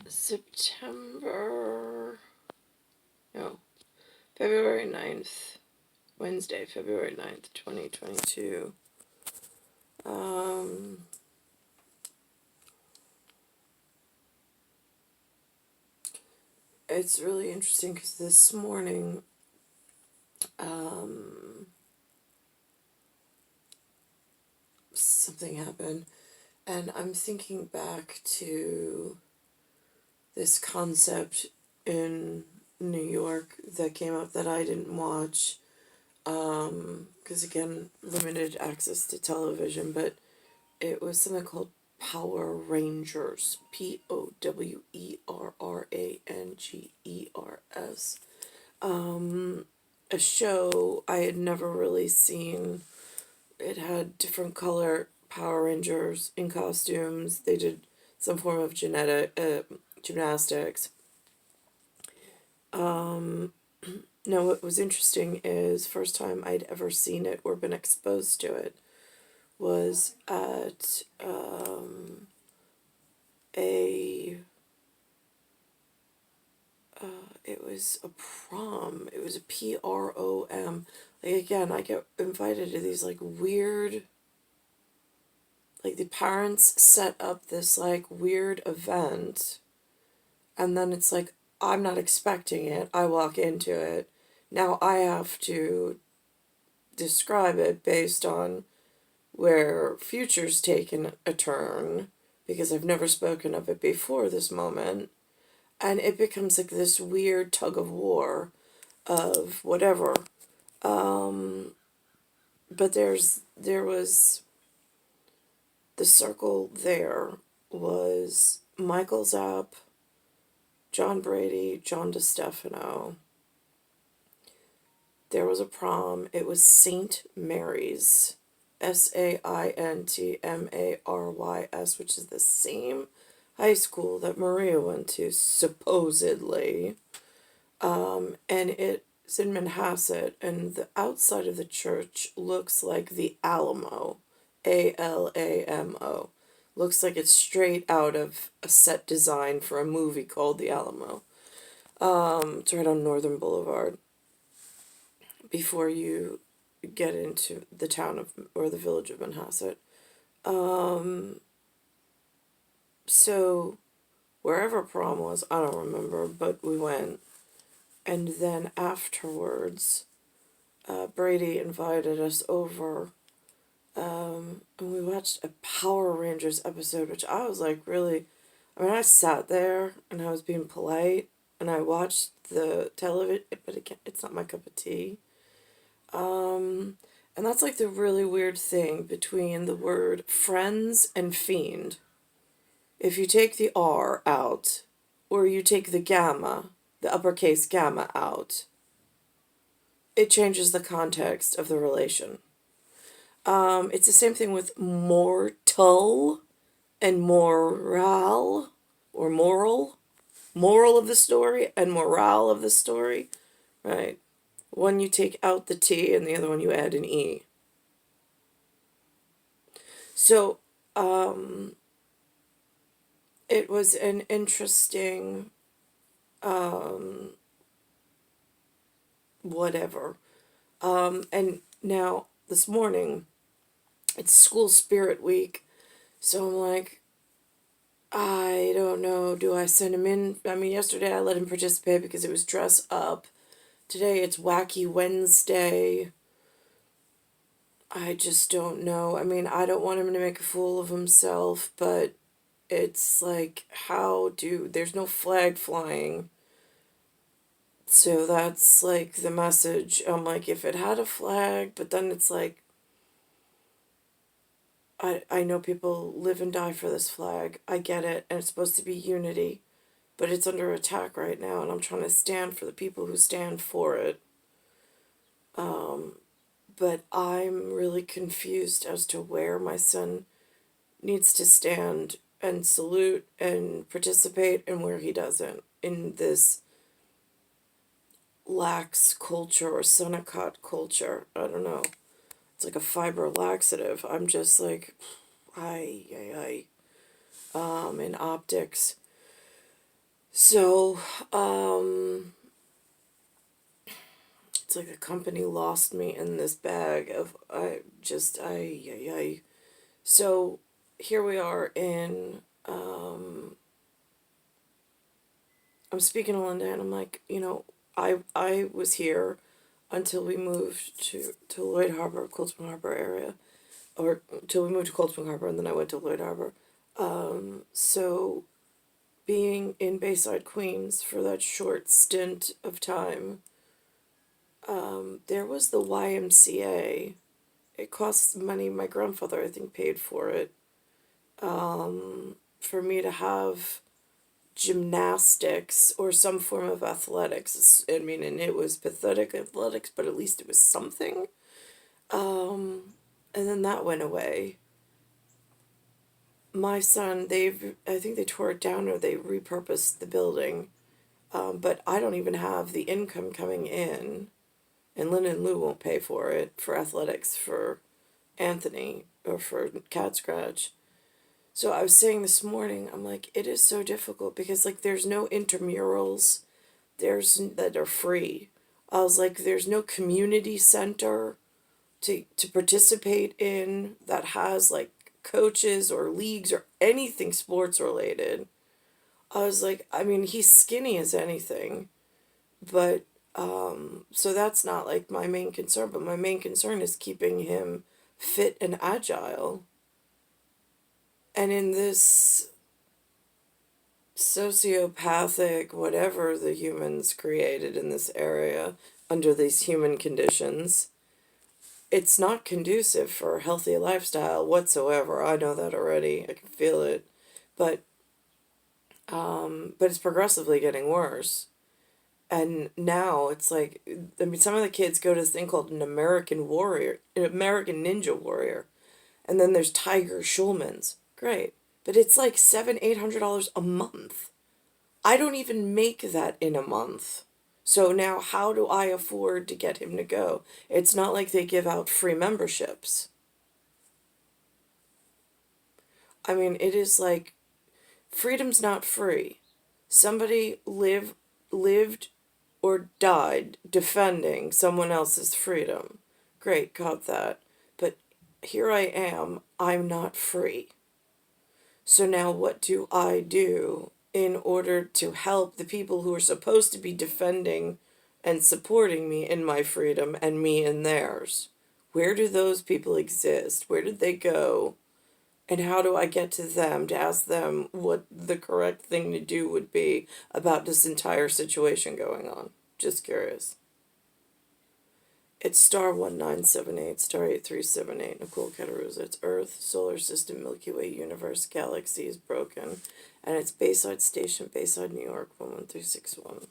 September, no, February 9th, Wednesday, February 9th, 2022. It's really interesting because this morning, something happened, and I'm thinking back to this concept in New York that came up that I didn't watch, because again, limited access to television, but it was something called Power Rangers, Powerrangers, a show I had never really seen. It had different color Power Rangers in costumes. They did some form of gymnastics. Now, what was interesting is first time I'd ever seen it or been exposed to it was at it was a prom. It was a PROM. Like, again, I get invited to these, like, weird, like, the parents set up this, like, weird event, and then it's like, I'm not expecting it. I walk into it. Now I have to describe it based on where future's taken a turn, because I've never spoken of it before this moment. And it becomes like this weird tug of war of whatever. But there was the circle. There was Michael Zapp, John Brady, John DeStefano. There was a prom. It was St. Mary's, SAINTMARYS, which is the same high school that Maria went to, supposedly. And it's in Manhasset, and the outside of the church looks like the Alamo, ALAMO. Looks like it's straight out of a set design for a movie called The Alamo. It's right on Northern Boulevard before you get into the town of, or the village of Manhasset. So wherever prom was, I don't remember, but we went. And then afterwards, Brady invited us over, and we watched a Power Rangers episode, which I was like, really, I mean, I sat there and I was being polite, and I watched the television, but again, it's not my cup of tea. And that's like the really weird thing between the word friends and fiend. If you take the R out, or you take the gamma, the uppercase gamma out, it changes the context of the relation. It's the same thing with mortal and moral, or moral of the story and morale of the story, right? One you take out the T and the other one you add an E. So, it was an interesting, whatever. And now, this morning, it's School Spirit Week, so I'm like, I don't know, do I send him in? I mean, yesterday I let him participate because it was dress up. Today it's Wacky Wednesday. I just don't know. I mean, I don't want him to make a fool of himself, but it's like, there's no flag flying. So that's like the message. I'm like, if it had a flag, but then it's like, I know people live and die for this flag. I get it, and it's supposed to be unity, but it's under attack right now, and I'm trying to stand for the people who stand for it. But I'm really confused as to where my son needs to stand and salute and participate, and where he doesn't in this lax culture or Senecott culture. I don't know. It's like a fiber laxative. I'm just like, in optics. So, it's like the company lost me in this bag of I. So here we are in I'm speaking to Linda and I'm like, I was here until we moved to Lloyd Harbor, Cold Spring Harbor area, or till we moved to Cold Spring Harbor, and then I went to Lloyd Harbor. So being in Bayside, Queens for that short stint of time, there was the YMCA. It costs money. My grandfather, I think, paid for it, for me to have gymnastics or some form of athletics. I mean, and it was pathetic athletics, but at least it was something. And then that went away. My son, I think they tore it down or they repurposed the building, but I don't even have the income coming in, and Lynn and Lou won't pay for it for athletics for Anthony or for Cat Scratch. So I was saying this morning, I'm like, it is so difficult because like there's no intramurals, there's that are free. I was like, there's no community center to participate in that has like coaches or leagues or anything sports related. I was like, I mean, he's skinny as anything, but so that's not like my main concern, but my main concern is keeping him fit and agile. And in this sociopathic, whatever the humans created in this area under these human conditions, it's not conducive for a healthy lifestyle whatsoever. I know that already. I can feel it. But but it's progressively getting worse. And now it's like, I mean, some of the kids go to this thing called an American Ninja Warrior, and then there's Tiger Schulman's. Great, but it's like $700-800 a month. I don't even make that in a month. So now, how do I afford to get him to go? It's not like they give out free memberships. I mean, it is like freedom's not free. Somebody lived or died defending someone else's freedom. Great, got that. But here I am, I'm not free. So now what do I do in order to help the people who are supposed to be defending and supporting me in my freedom and me in theirs? Where do those people exist? Where did they go? And how do I get to them to ask them what the correct thing to do would be about this entire situation going on? Just curious. It's star 1978, star 8378, Nicole Cattaruzza. It's Earth, Solar System, Milky Way, Universe, Galaxy is broken. And it's Bayside Station, Bayside, New York, 11361.